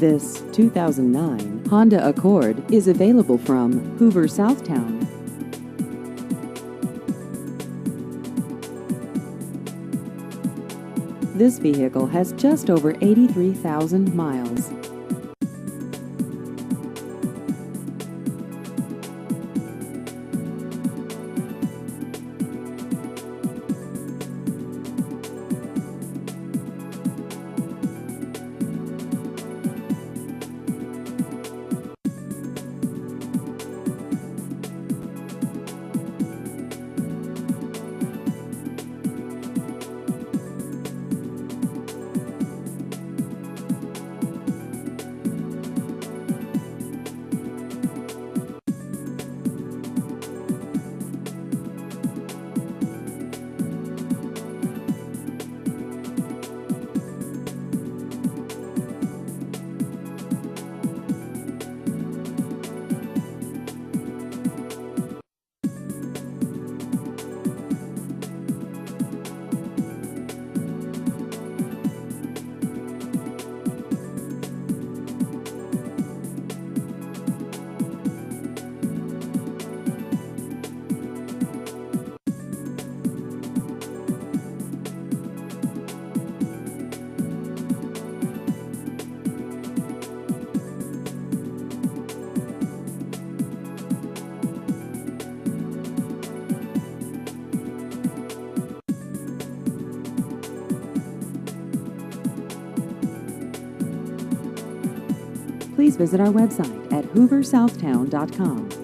This 2009 Honda Accord is available from Hoover Southtown. This vehicle has just over 83,000 miles. Please visit our website at hooversouthtown.com.